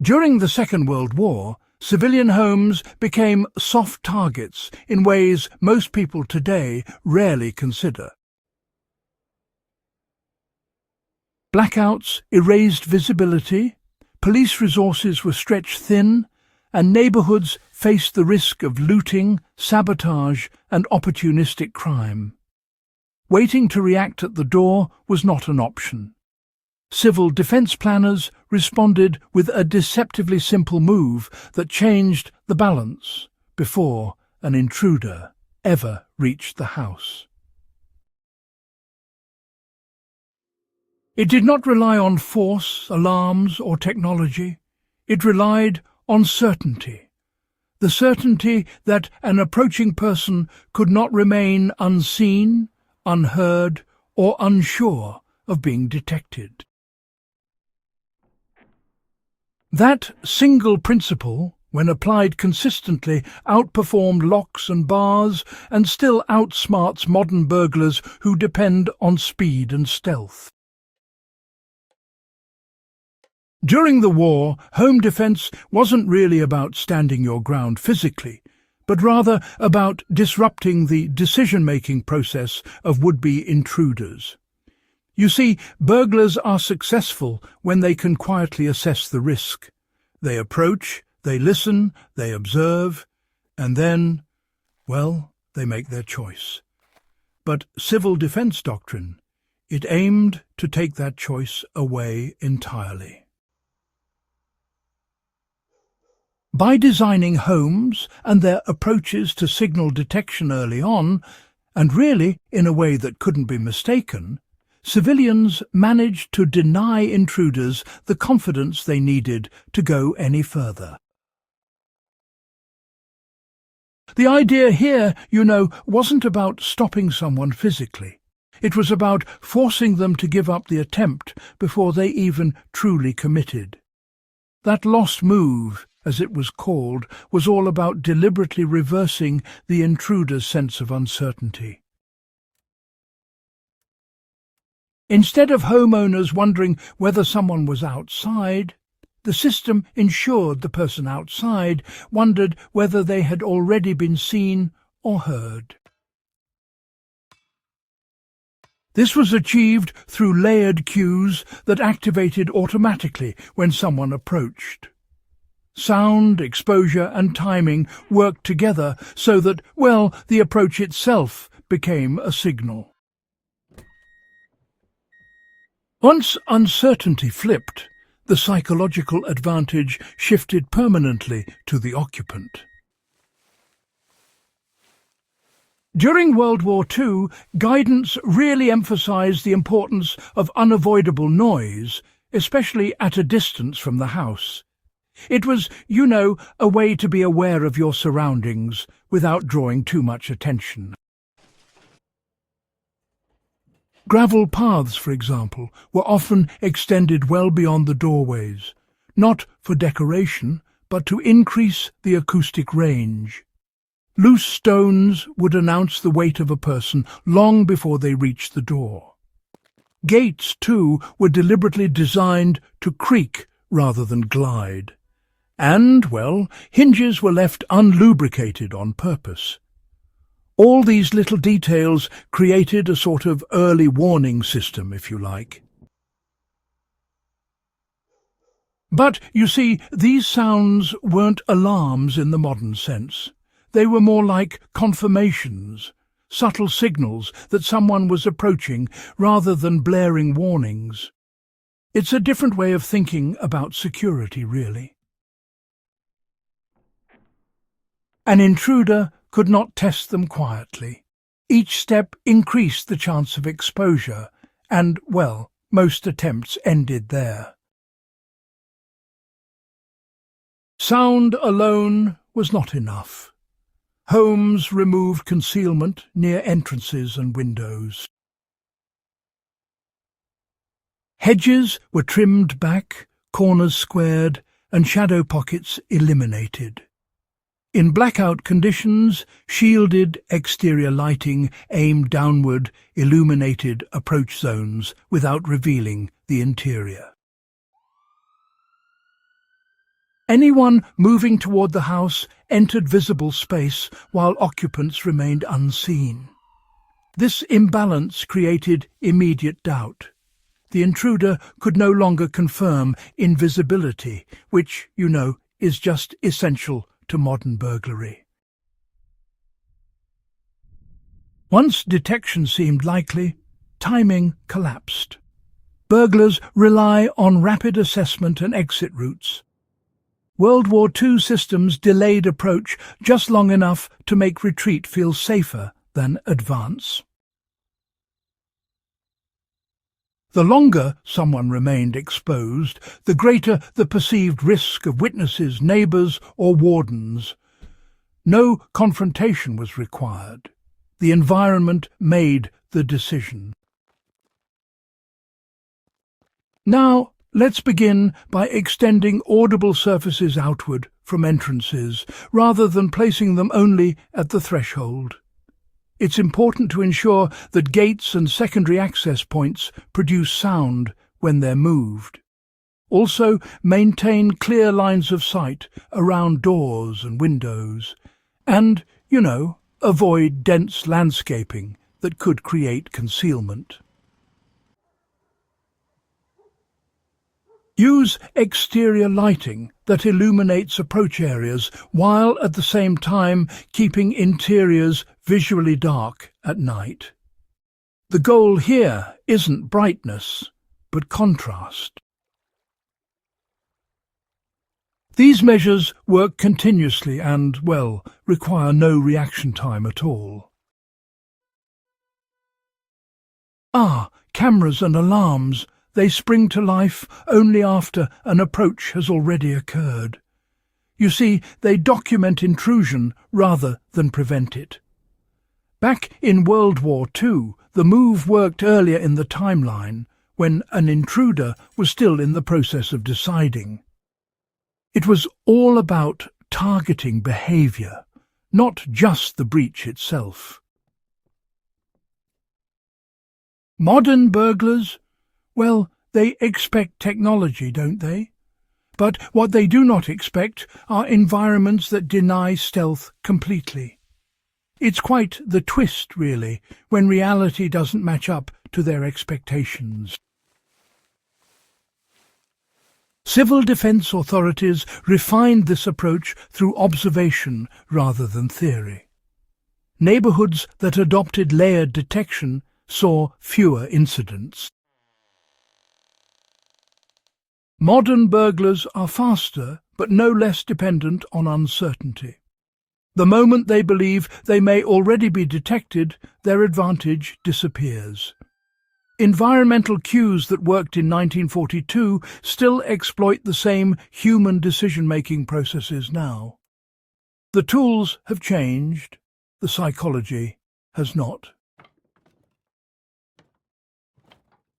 During the Second World War, civilian homes became soft targets in ways most people today rarely consider. Blackouts erased visibility, police resources were stretched thin, and neighbourhoods faced the risk of looting, sabotage and opportunistic crime. Waiting to react at the door was not an option. Civil defence planners responded with a deceptively simple move that changed the balance before an intruder ever reached the house. It did not rely on force, alarms or technology. It relied on certainty. The certainty that an approaching person could not remain unseen, unheard or unsure of being detected. That single principle, when applied consistently, outperformed locks and bars and still outsmarts modern burglars who depend on speed and stealth. During the war, home defence wasn't really about standing your ground physically, but rather about disrupting the decision-making process of would-be intruders. You see, burglars are successful when they can quietly assess the risk. They approach, they listen, they observe, and then, well, they make their choice. But civil defence doctrine, it aimed to take that choice away entirely. By designing homes and their approaches to signal detection early on, and really in a way that couldn't be mistaken, civilians managed to deny intruders the confidence they needed to go any further. The idea here, wasn't about stopping someone physically. It was about forcing them to give up the attempt before they even truly committed. That lost move, as it was called, was all about deliberately reversing the intruder's sense of uncertainty. Instead of homeowners wondering whether someone was outside, the system ensured the person outside wondered whether they had already been seen or heard. This was achieved through layered cues that activated automatically when someone approached. Sound, exposure and timing worked together so that, the approach itself became a signal. Once uncertainty flipped, the psychological advantage shifted permanently to the occupant. During World War II, guidance really emphasized the importance of unavoidable noise, especially at a distance from the house. It was, a way to be aware of your surroundings without drawing too much attention. Gravel paths, for example, were often extended well beyond the doorways, not for decoration, but to increase the acoustic range. Loose stones would announce the weight of a person long before they reached the door. Gates, too, were deliberately designed to creak rather than glide. And, hinges were left unlubricated on purpose. All these little details created a sort of early warning system, if you like. But, you see, these sounds weren't alarms in the modern sense. They were more like confirmations, subtle signals that someone was approaching rather than blaring warnings. It's a different way of thinking about security, really. An intruder could not test them quietly. Each step increased the chance of exposure, and, most attempts ended there. Sound alone was not enough. Homes removed concealment near entrances and windows. Hedges were trimmed back, corners squared, and shadow pockets eliminated. In blackout conditions, shielded exterior lighting aimed downward illuminated approach zones without revealing the interior. Anyone moving toward the house entered visible space while occupants remained unseen. This imbalance created immediate doubt. The intruder could no longer confirm invisibility, which, you know, is just essential to modern burglary. Once detection seemed likely, timing collapsed. Burglars rely on rapid assessment and exit routes. World War II systems delayed approach just long enough to make retreat feel safer than advance. The longer someone remained exposed, the greater the perceived risk of witnesses, neighbours or wardens. No confrontation was required. The environment made the decision. Now, let's begin by extending audible surfaces outward from entrances, rather than placing them only at the threshold. It's important to ensure that gates and secondary access points produce sound when they're moved. Also, maintain clear lines of sight around doors and windows, and, avoid dense landscaping that could create concealment. Use exterior lighting that illuminates approach areas while at the same time keeping interiors visually dark at night. The goal here isn't brightness, but contrast. These measures work continuously and, require no reaction time at all. Cameras and alarms. They spring to life only after an approach has already occurred. You see, they document intrusion rather than prevent it. Back in World War II, the move worked earlier in the timeline, when an intruder was still in the process of deciding. It was all about targeting behaviour, not just the breach itself. Modern burglars? Well, they expect technology, don't they? But what they do not expect are environments that deny stealth completely. It's quite the twist, really, when reality doesn't match up to their expectations. Civil defence authorities refined this approach through observation rather than theory. Neighbourhoods that adopted layered detection saw fewer incidents. Modern burglars are faster, but no less dependent on uncertainty. The moment they believe they may already be detected, their advantage disappears. Environmental cues that worked in 1942 still exploit the same human decision-making processes now. The tools have changed, the psychology has not.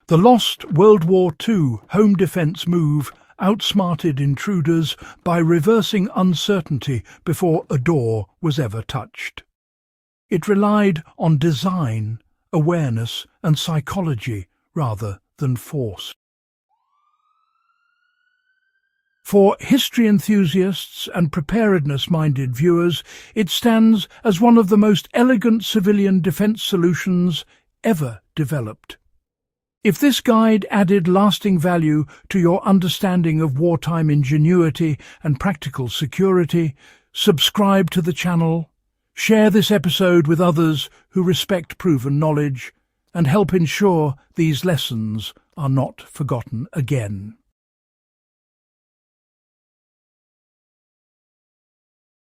The lost World War II home defence move outsmarted intruders by reversing uncertainty before a door was ever touched. It relied on design, awareness and psychology rather than force. For history enthusiasts and preparedness-minded viewers, it stands as one of the most elegant civilian defence solutions ever developed. If this guide added lasting value to your understanding of wartime ingenuity and practical security, subscribe to the channel, share this episode with others who respect proven knowledge, and help ensure these lessons are not forgotten again.